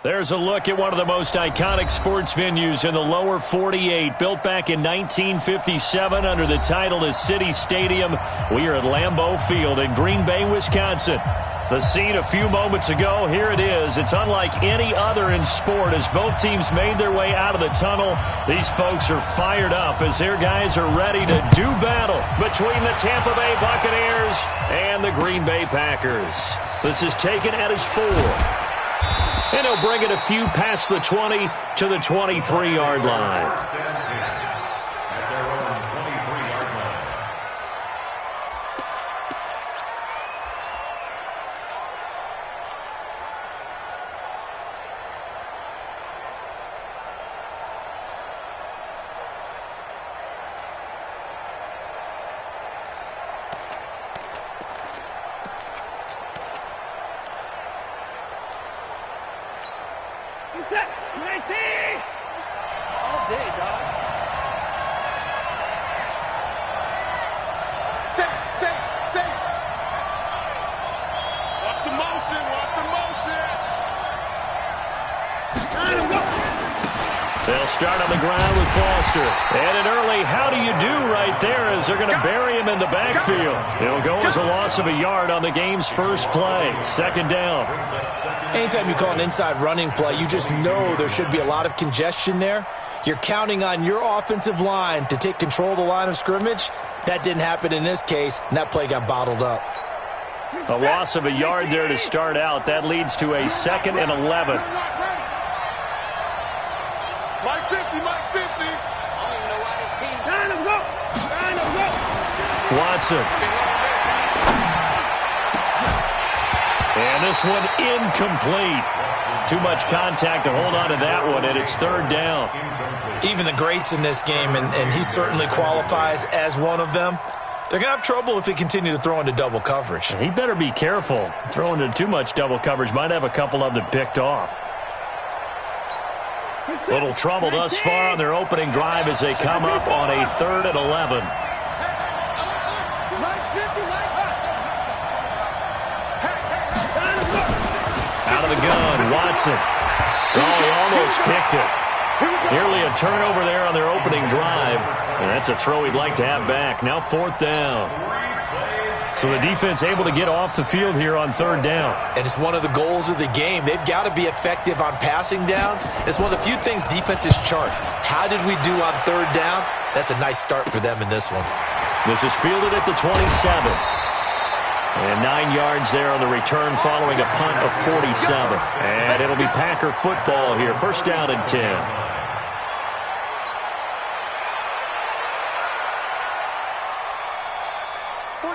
There's a look at one of the most iconic sports venues in the lower 48. Built back in 1957 under the title of City Stadium. We are at Lambeau Field in Green Bay, Wisconsin. The scene a few moments ago, here it is. It's unlike any other in sport as both teams made their way out of the tunnel. These folks are fired up as their guys are ready to do battle between the Tampa Bay Buccaneers and the Green Bay Packers. This is taken at his 4. And he'll bring it a few past the 20 to the 23-yard line. All day, dog. Set. Watch the motion. They'll start on the ground with Foster. And an early how do you do right there as they're going to bury him in the backfield. It'll go as a loss of a yard on the game's first play. Second down. Anytime you call an inside running play, you just know there should be a lot of congestion there. You're counting on your offensive line to take control of the line of scrimmage. That didn't happen in this case, and that play got bottled up. A loss of a yard there to start out. That leads to a 2nd and 11. Mike 50. I don't even know why this team's trying to go. Watson. And this one incomplete. Too much contact to hold on to that one, and it's 3rd down. Even the greats in this game, and he certainly qualifies as one of them, they're going to have trouble if they continue to throw into double coverage. He better be careful. Throwing into too much double coverage might have a couple of them picked off. Little trouble thus far on their opening drive as they come up on a 3rd and 11. Out of the gun, Watson. Oh, he almost picked it. Nearly a turnover there on their opening drive. And that's a throw he'd like to have back. Now 4th down. So the defense able to get off the field here on 3rd down. And it's one of the goals of the game. They've got to be effective on passing downs. It's one of the few things defenses chart. How did we do on 3rd down? That's a nice start for them in this one. This is fielded at the 27. And 9 yards there on the return following a punt of 47. And it'll be Packer football here. 1st down and 10.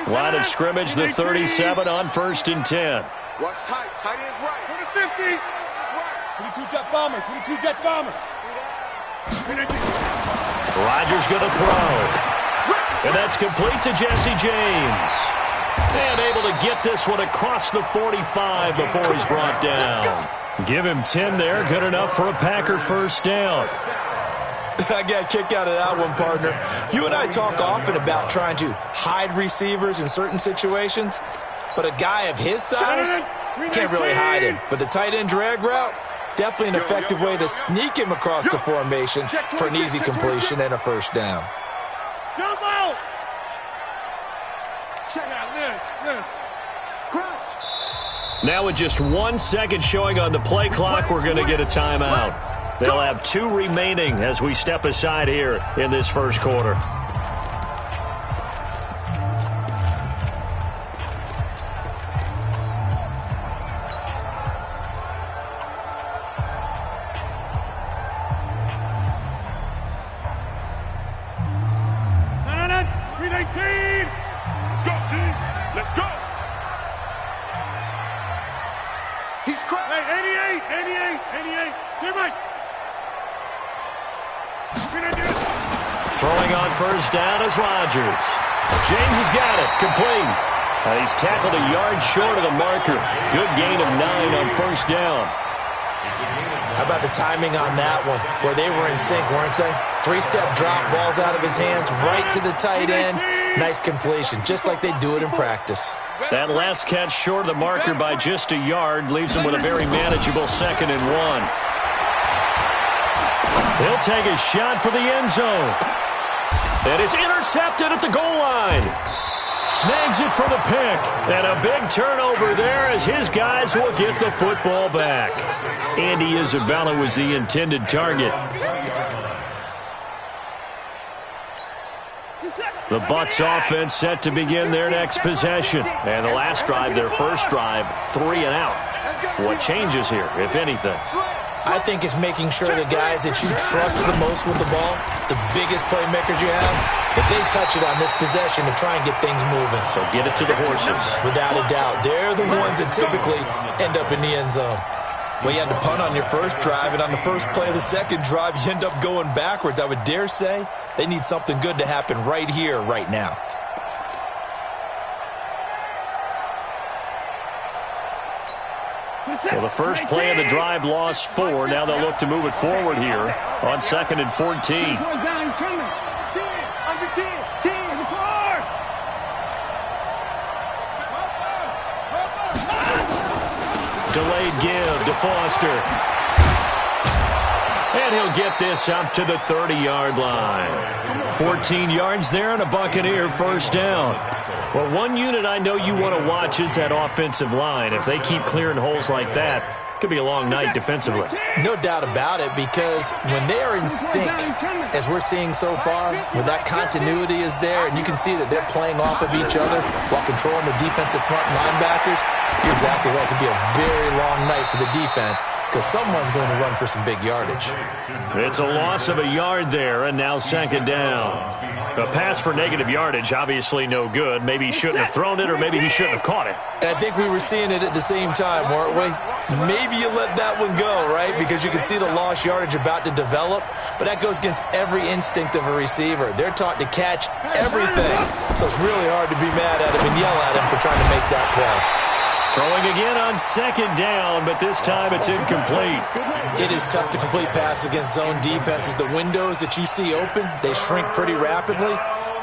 Line of scrimmage, the 37 on 1st and 10. Watch tight. Tight end's right. 50. 22 jet bomber. Rodgers going to throw. And that's complete to Jesse James. And able to get this one across the 45 before he's brought down. Give him 10 there. Good enough for a Packer 1st down. I got a kick out of that one, partner. You and I talk often about trying to hide receivers in certain situations, but a guy of his size can't really hide him. But the tight end drag route, definitely an effective way to sneak him across the formation for an easy completion and a 1st down. Jump out! Check out this. Crouch. Now with just 1 second showing on the play clock, we're going to get a timeout. They'll have 2 remaining as we step aside here in this 1st quarter. No. 319. Let's go. He's cracked. Hey, 88. Here, Mike. Throwing on 1st down is Rodgers. James has got it. Complete. He's tackled a yard short of the marker. Good gain of 9 on 1st down. How about the timing on that one, where they were in sync, weren't they? 3-step drop, balls out of his hands, right to the tight end. Nice completion, just like they do it in practice. That last catch short of the marker by just a yard leaves him with a very manageable 2nd and 1. He'll take a shot for the end zone. And it's intercepted at the goal line. Snags it for the pick. And a big turnover there as his guys will get the football back. Andy Isabella was the intended target. The Bucs offense set to begin their next possession. And the last drive, their first drive, 3 and out. What changes here, if anything? I think it's making sure the guys that you trust the most with the ball, the biggest playmakers you have, that they touch it on this possession to try and get things moving. So get it to the horses. Without a doubt. They're the ones that typically end up in the end zone. Well, you had to punt on your first drive, and on the first play of the second drive, you end up going backwards. I would dare say they need something good to happen right here, right now. Well, the first play of the drive lost 4. Now they'll look to move it forward here on 2nd and 14. Delayed give to Foster. And he'll get this up to the 30-yard line. 14 yards there and a Buccaneer first down. Well, one unit I know you want to watch is that offensive line. If they keep clearing holes like that, it could be a long night defensively. No doubt about it, because when they are in sync, as we're seeing so far, when that continuity is there, and you can see that they're playing off of each other while controlling the defensive front linebackers, you're exactly right. It could be a very long night for the defense, because someone's going to run for some big yardage. It's a loss of a yard there, and now 2nd down. A pass for negative yardage, obviously no good. Maybe he shouldn't have thrown it, or maybe he shouldn't have caught it. I think we were seeing it at the same time, weren't we? Maybe you let that one go, right? Because you can see the lost yardage about to develop, but that goes against every instinct of a receiver. They're taught to catch everything, so it's really hard to be mad at him and yell at him for trying to make that play. Throwing again on 2nd down, but this time it's incomplete. It is tough to complete passes against zone defenses. The windows that you see open, they shrink pretty rapidly.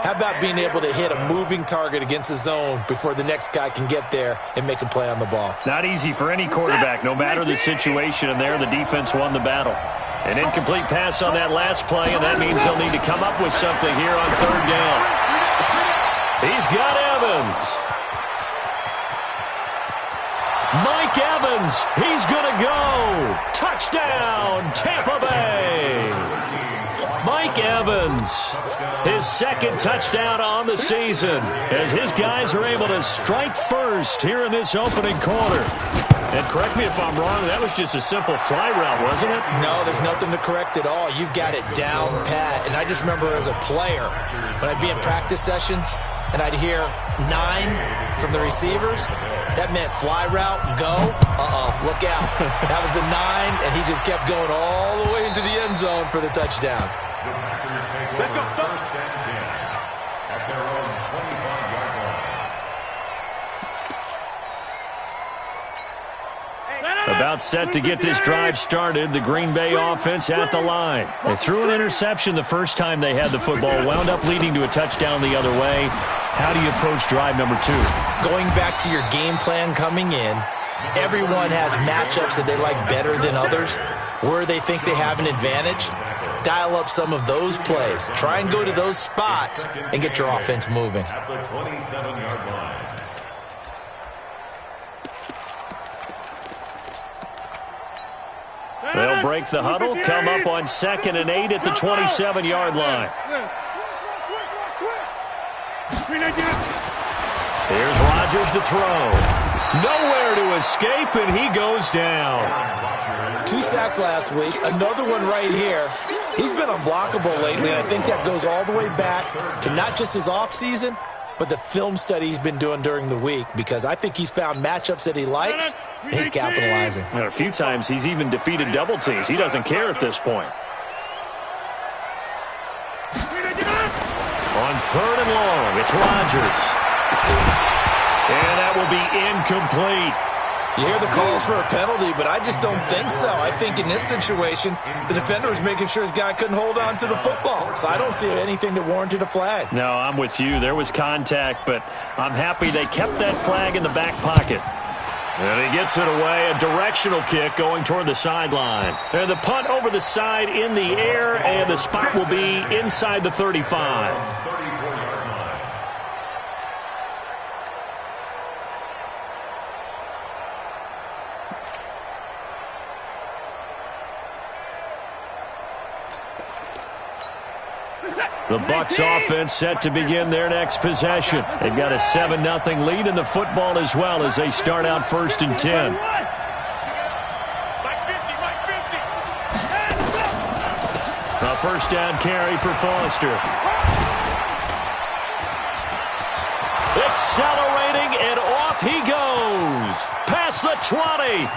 How about being able to hit a moving target against a zone before the next guy can get there and make a play on the ball? Not easy for any quarterback, no matter the situation, and there the defense won the battle. An incomplete pass on that last play, and that means they'll need to come up with something here on 3rd down. He's got Evans. Mike Evans, he's going to go. Touchdown, Tampa Bay. Mike Evans, his 2nd touchdown on the season, as his guys are able to strike first here in this opening quarter. And correct me if I'm wrong, that was just a simple fly route, wasn't it? No, there's nothing to correct at all. You've got it down pat. And I just remember as a player, when I'd be in practice sessions, and I'd hear 9 from the receivers, that meant fly route, go, look out. That was the 9, and he just kept going all the way into the end zone for the touchdown. Let's go. First and 10 at their own 25-yard line. About set to get this drive started, the Green Bay offense at the line. They threw an interception the first time they had the football, wound up leading to a touchdown the other way. How do you approach drive number 2? Going back to your game plan coming in, everyone has matchups that they like better than others, where they think they have an advantage. Dial up some of those plays. Try and go to those spots and get your offense moving. At the 27-yard line. They'll break the huddle, come up on 2nd and 8 at the 27-yard line. Here's Rodgers to throw. Nowhere to escape, and he goes down. 2 sacks last week, another one right here. He's been unblockable lately, and I think that goes all the way back to not just his offseason, but the film study he's been doing during the week, because I think he's found matchups that he likes, and he's capitalizing. And a few times he's even defeated double teams. He doesn't care at this point. On 3rd and long, it's Rodgers. And that will be incomplete. You hear the calls for a penalty, but I just don't think so. I think in this situation, the defender was making sure his guy couldn't hold on to the football. So I don't see anything that warranted a flag. No, I'm with you. There was contact, but I'm happy they kept that flag in the back pocket. And he gets it away, a directional kick going toward the sideline. And the punt over the side in the air, and the spot will be inside the 35. The Bucs offense set to begin their next possession. They've got a 7-0 lead in the football as well as they start out 1st and 10. A first down carry for Foster. Accelerating, and off he goes. Past the 20.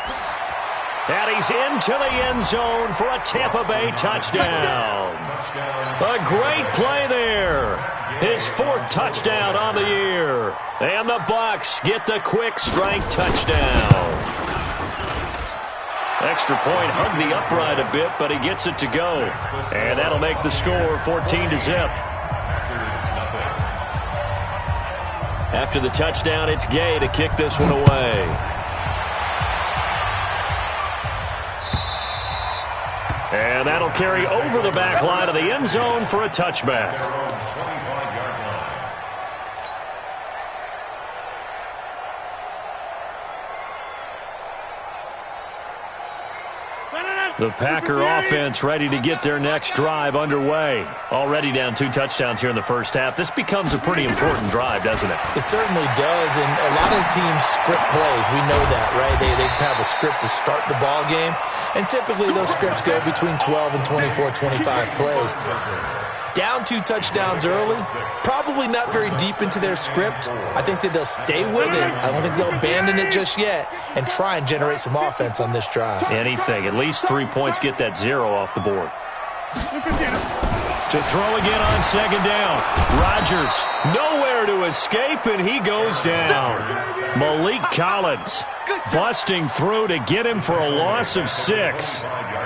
And he's into the end zone for a Tampa Bay touchdown. A great play there. His 4th touchdown on the year. And the Bucs get the quick strike touchdown. Extra point hugged the upright a bit, but he gets it to go. And that'll make the score 14-0. After the touchdown, it's Gay to kick this one away. And that'll carry over the back line of the end zone for a touchback. The Packer offense ready to get their next drive underway. Already down 2 touchdowns here in the first half. This becomes a pretty important drive, doesn't it? It certainly does, and a lot of teams script plays. We know that, right? They have a script to start the ball game, and typically those scripts go between 12 and 24, 25 plays. Down 2 touchdowns early, probably not very deep into their script. I think that they'll stay with it. I don't think they'll abandon it just yet and try and generate some offense on this drive. Anything. At least 3 points get that 0 off the board. To throw again on 2nd down. Rodgers nowhere to escape, and he goes down. Malik Collins busting through to get him for a loss of 6.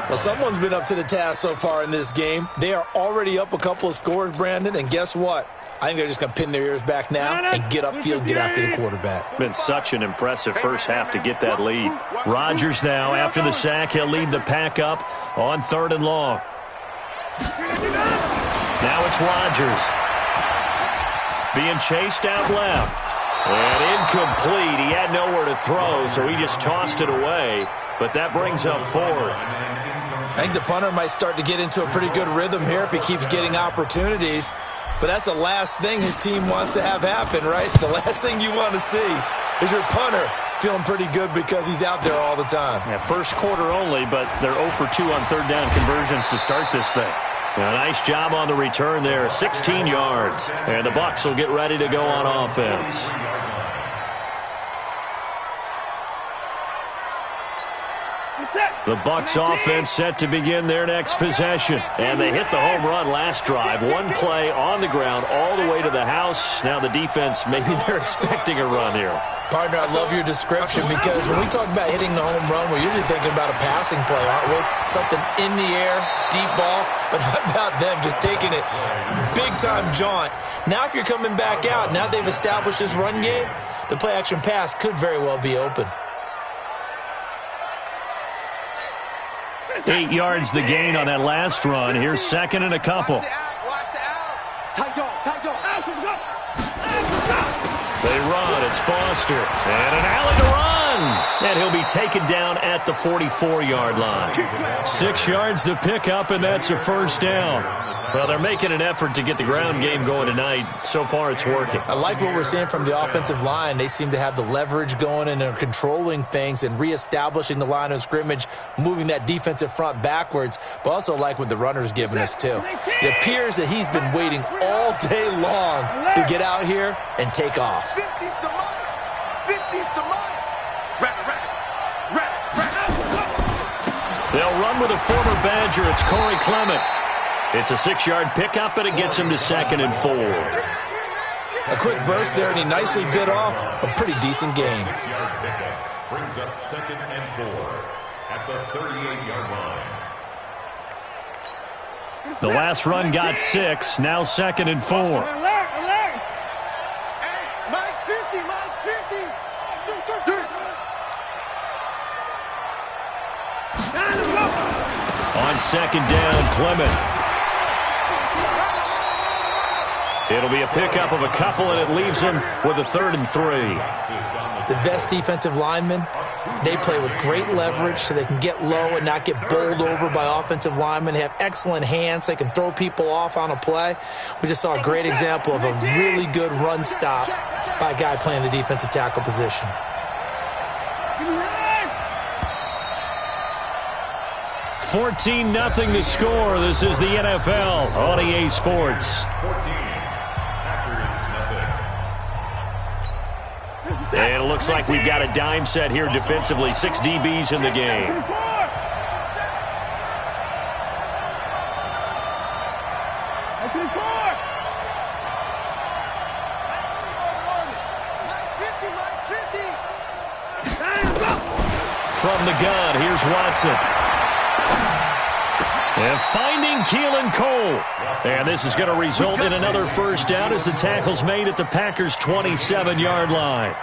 Well, someone's been up to the task so far in this game. They are already up a couple of scores, Brandon, and guess what? I think they're just going to pin their ears back now and get upfield and get after the quarterback. Been such an impressive first half to get that lead. Rodgers now, after the sack, he'll lead the pack up on 3rd and long. Now it's Rodgers. Being chased out left. And incomplete. He had nowhere to throw, so he just tossed it away. But that brings up 4th. I think the punter might start to get into a pretty good rhythm here if he keeps getting opportunities. But that's the last thing his team wants to have happen, right? It's the last thing you want to see is your punter feeling pretty good because he's out there all the time. Yeah, first quarter only, but they're 0 for 2 on 3rd down conversions to start this thing. A nice job on the return there, 16 yards. And the Bucs will get ready to go on offense. The Bucs offense set to begin their next possession. And they hit the home run last drive. 1 play on the ground all the way to the house. Now the defense, maybe they're expecting a run here. Partner, I love your description because when we talk about hitting the home run, we're usually thinking about a passing play, aren't we? Something in the air, deep ball. But how about them just taking it big-time jaunt? Now if you're coming back out, now they've established this run game, the play-action pass could very well be open. 8 yards the gain on that last run. Here's 2nd and a couple. They run. It's Foster. And an alley to run. And he'll be taken down at the 44-yard line. 6 yards the pickup, and that's a first down. Well, they're making an effort to get the ground game going tonight. So far, it's working. I like what we're seeing from the offensive line. They seem to have the leverage going and are controlling things and reestablishing the line of scrimmage, moving that defensive front backwards, but also like what the runner's giving us, too. It appears that he's been waiting all day long to get out here and take off. They'll run with a former Badger. It's Corey Clement. It's a 6-yard pickup, and it gets him to 2nd and 4. A quick burst there, and he nicely bit off a pretty decent gain. brings up 2nd and 4 at the 38-yard line. The last run got 6. Now 2nd and 4. Alert! Hey, Mike's 50, Mike's 50. On 2nd down, Clement. It'll be a pickup of a couple, and it leaves him with a 3rd and 3. The best defensive linemen, they play with great leverage so they can get low and not get bowled over by offensive linemen. They have excellent hands. They can throw people off on a play. We just saw a great example of a really good run stop by a guy playing the defensive tackle position. 14-0 the score. This is the NFL on EA Sports. 14. And it looks like we've got a dime set here defensively. 6 DBs in the game. From the gun, here's Watson. And finding Keelan Cole. And this is going to result in another first down as the tackle's made at the Packers' 27-yard line.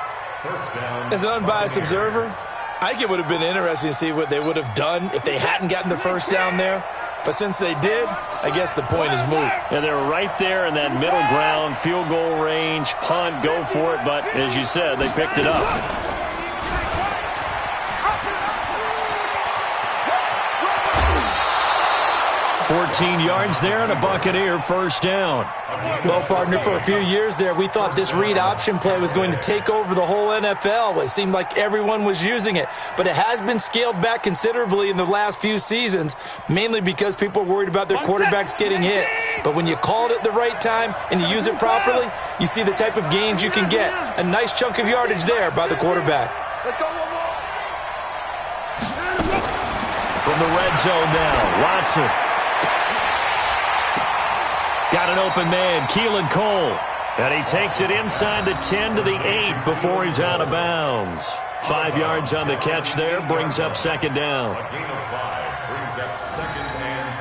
As an unbiased observer, I think it would have been interesting to see what they would have done if they hadn't gotten the first down there. But since they did, I guess the point is moot. And they're right there in that middle ground, field goal range, punt, go for it. But as you said, they picked it up. 14 yards there and a Buccaneer first down. Well, partner, for a few years there, we thought this read option play was going to take over the whole NFL. It seemed like everyone was using it, but it has been scaled back considerably in the last few seasons, mainly because people are worried about their quarterbacks getting hit. But when you call it at the right time and you use it properly, you see the type of gains you can get. A nice chunk of yardage there by the quarterback. Let's go one more. From the red zone now, Watson. Got an open man, Keelan Cole. And he takes it inside the 10 to the 8 before he's out of bounds. 5 yards on the catch there, brings up second down. A gain of 5 brings up 2nd and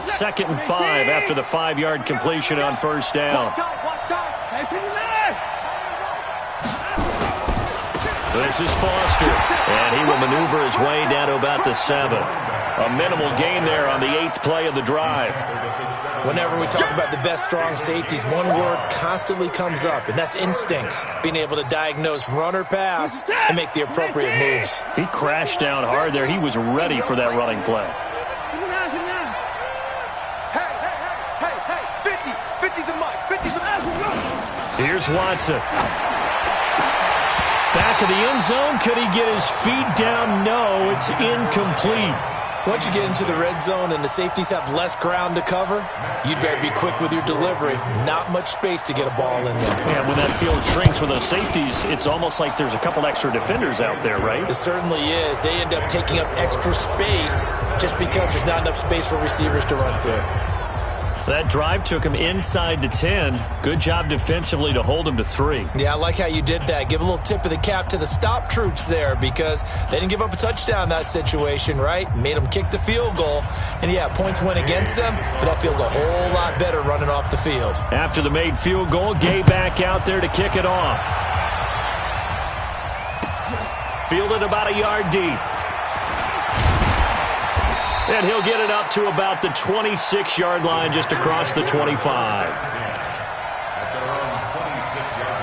5. 2nd and 5 after the 5-yard completion on first down. This is Foster, and he will maneuver his way down to about the 7. A minimal gain there on the 8th play of the drive. Whenever we talk about the best strong safeties, one word constantly comes up, and that's instincts. Being able to diagnose run or pass and make the appropriate moves. He crashed down hard there. He was ready for that running play. Hey, 50 the mic, 50 the mic. Here's Watson. Back of the end zone. Could he get his feet down? No, it's incomplete. Once you get into the red zone and the safeties have less ground to cover, you'd better be quick with your delivery. Not much space to get a ball in there. And when that field shrinks with those safeties, it's almost like there's a couple extra defenders out there, right? It certainly is. They end up taking up extra space just because there's not enough space for receivers to run through. That drive took him inside the 10. Good job defensively to hold him to 3. Yeah, I like how you did that. Give a little tip of the cap to the stop troops there because they didn't give up a touchdown in that situation, right? Made them kick the field goal. And, yeah, points went against them, but that feels a whole lot better running off the field. After the made field goal, Gay back out there to kick it off. Fielded about a yard deep. And he'll get it up to about the 26-yard line, just across the 25. At their own 26-yard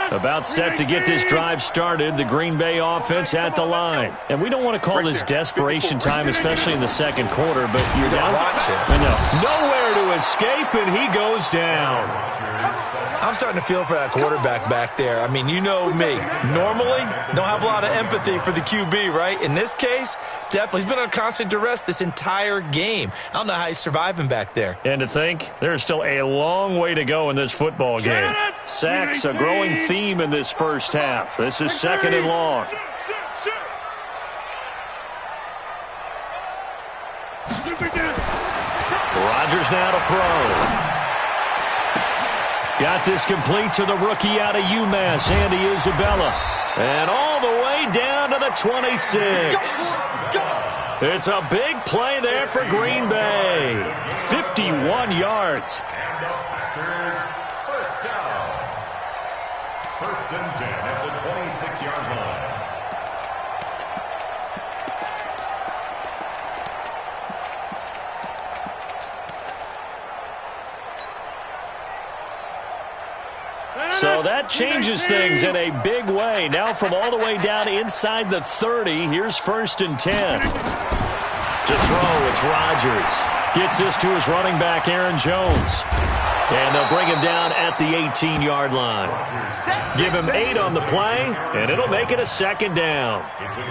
line. About set to get this drive started, the Green Bay offense at the line. And we don't want to call this desperation time, especially in the second quarter, but you're down. I know. Nowhere to escape, and he goes down. I'm starting to feel for that quarterback back there. I mean, you know me. Normally, don't have a lot of empathy for the QB, right? In this case, definitely. He's been under constant duress this entire game. I don't know how he's surviving back there. And to think, there's still a long way to go in this football game. Sacks, a growing theme in this first half. This is 2nd and long. Rodgers now to throw. Got this complete to the rookie out of UMass, Andy Isabella. And all the way down to the 26. It's a big play there for Green Bay. 51 yards. First down. First and 10 at the 26-yard line. So that changes things in a big way. Now from all the way down inside the 30, here's first and 10. To throw, it's Rodgers. Gets this to his running back, Aaron Jones. And they'll bring him down at the 18-yard line. Give him 8 on the play, and it'll make it a second down.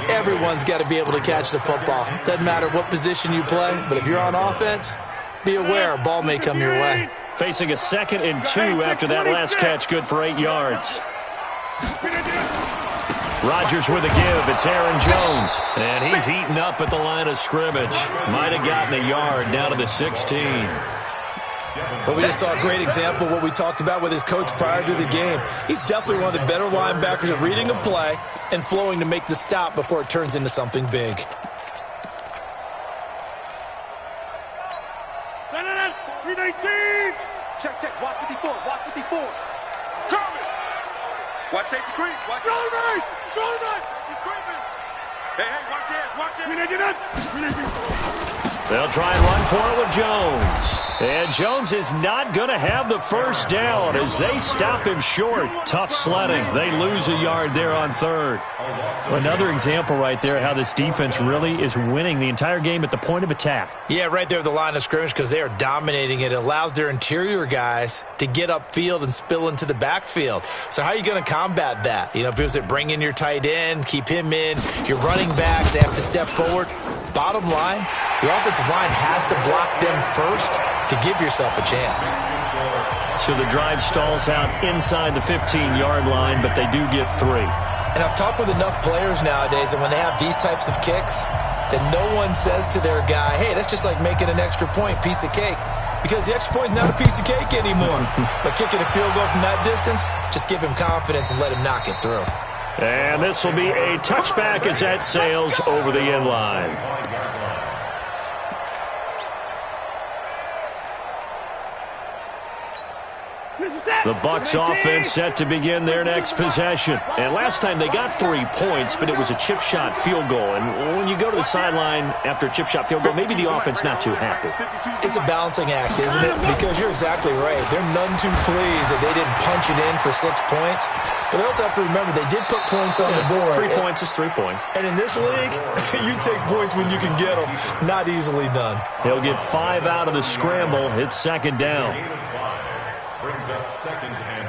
Everyone's got to be able to catch the football. Doesn't matter what position you play, but if you're on offense, be aware a ball may come your way. Facing a 2nd and 2 after that last catch, good for 8 yards. Rodgers with a give. It's Aaron Jones. And he's eaten up at the line of scrimmage. Might have gotten a yard down to the 16. But we just saw a great example of what we talked about with his coach prior to the game. He's definitely one of the better linebackers at reading a play and flowing to make the stop before it turns into something big. Check, check. Watch 54. Watch 54. Coming. Watch safety creep. Watch it. Go right. He's creeping. Hey, watch this. Watch it. They'll try and run for it with Jones. And Jones is not going to have the first down as they stop him short. Tough sledding. They lose a yard there on 3rd. Another example right there how this defense really is winning the entire game at the point of attack. Yeah, right there at the line of scrimmage because they are dominating it. It allows their interior guys to get upfield and spill into the backfield. So how are you going to combat that? You know, because they bring in your tight end, keep him in. Your running backs, they have to step forward. Bottom line, your offensive line has to block them first to give yourself a chance. So the drive stalls out inside the 15-yard line, but they do get 3. And I've talked with enough players nowadays, and when they have these types of kicks, that no one says to their guy, hey, that's just like making an extra point, piece of cake. Because the extra point is not a piece of cake anymore. But kicking a field goal from that distance, just give him confidence and let him knock it through. And this will be a touchback as that sails over the end line. The Bucs offense set to begin their next possession. And last time they got 3 points, but it was a chip shot field goal. And when you go to the sideline after a chip shot field goal, maybe the offense not too happy. It's a balancing act, isn't it? Because you're exactly right. They're none too pleased that they didn't punch it in for 6 points. But they also have to remember they did put points on the board. 3 points is 3 points. And in this league, you take points when you can get them. Not easily done. He'll get 5 out of the scramble. It's second down. Brings up 2nd and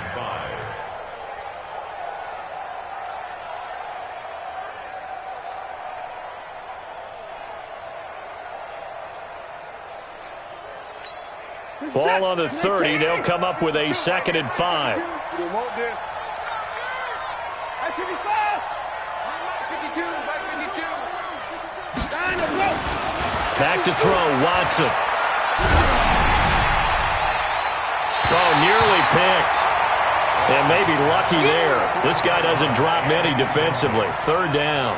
5. Ball on the 30. They'll come up with a 2nd and 5. You want this. 55. 52. Back to throw. Watson. Oh, nearly picked. And maybe lucky there. This guy doesn't drop many defensively. 3rd down.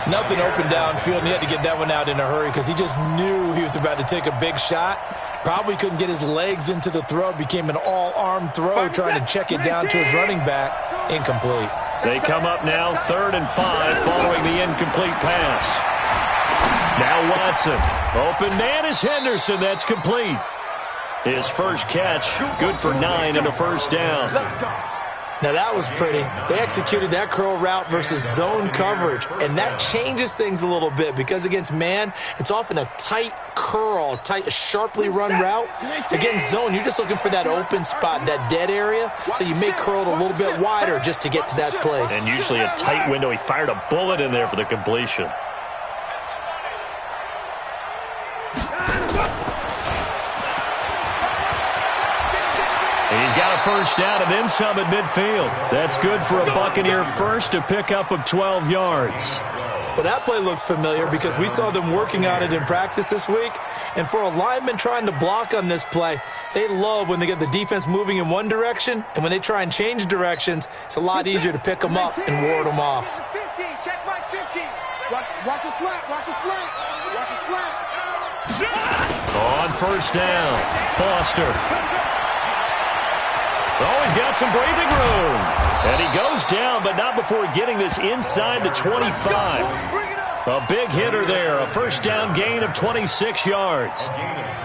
Nothing open downfield, and he had to get that one out in a hurry because he just knew he was about to take a big shot. Probably couldn't get his legs into the throw. Became an all-arm throw trying to check it down to his running back. Incomplete. They come up now 3rd and 5 following the incomplete pass. Now Watson. Open man is Henderson. That's complete. His first catch, good for 9 and a first down. Now that was pretty. They executed that curl route versus zone coverage, and that changes things a little bit because against man, it's often a tight curl, tight, sharply run route. Against zone, you're just looking for that open spot, that dead area, so you may curl it a little bit wider just to get to that place. And usually a tight window. He fired a bullet in there for the completion. He's got a first down and then some at midfield. That's good for a Buccaneer first, a pickup of 12 yards. Well, that play looks familiar because we saw them working on it in practice this week. And for a lineman trying to block on this play, they love when they get the defense moving in one direction. And when they try and change directions, it's a lot easier to pick them up and ward them off. 50, check my 50. Watch a slant, watch a slant, watch a slant. On first down, Foster. Oh, he's got some breathing room. And he goes down, but not before getting this inside the 25. A big hitter there, a first down gain of 26 yards.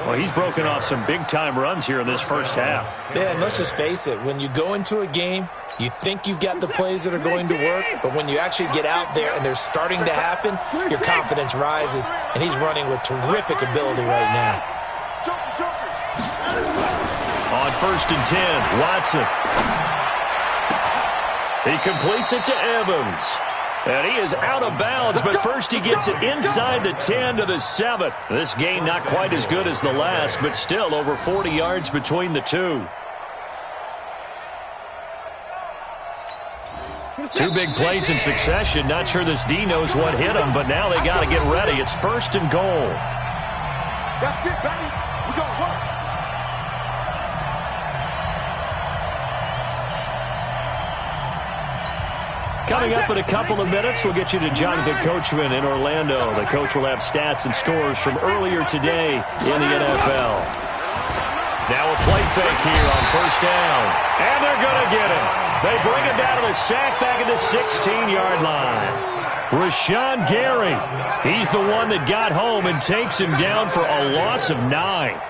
Well, he's broken off some big-time runs here in this first half. Yeah, and let's just face it. When you go into a game, you think you've got the plays that are going to work, but when you actually get out there and they're starting to happen, your confidence rises, and he's running with terrific ability right now. On first and 10, Watson. He completes it to Evans. And he is out of bounds, but first he gets it inside the 10 to the 7. This gain not quite as good as the last, but still over 40 yards between the two. Two big plays in succession. Not sure this D knows what hit him, but now they got to get ready. It's first and goal. That's it, baby. We got work. Coming up in a couple of minutes, we'll get you to Jonathan Coachman in Orlando. The coach will have stats and scores from earlier today in the NFL. Now a play fake here on first down. And they're going to get him. They bring him down to the sack back at the 16-yard line. Rashawn Gary, he's the one that got home and takes him down for a loss of 9.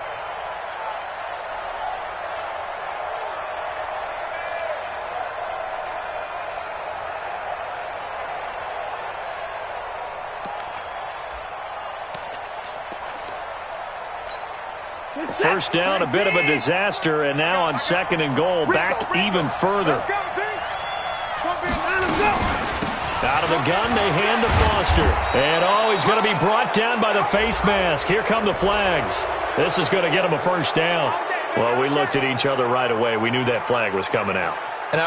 First down, a bit of a disaster, and now on second and goal, back even further. Out of the gun, they hand to Foster. And, oh, he's going to be brought down by the face mask. Here come the flags. This is going to get him a first down. Well, we looked at each other right away. We knew that flag was coming out.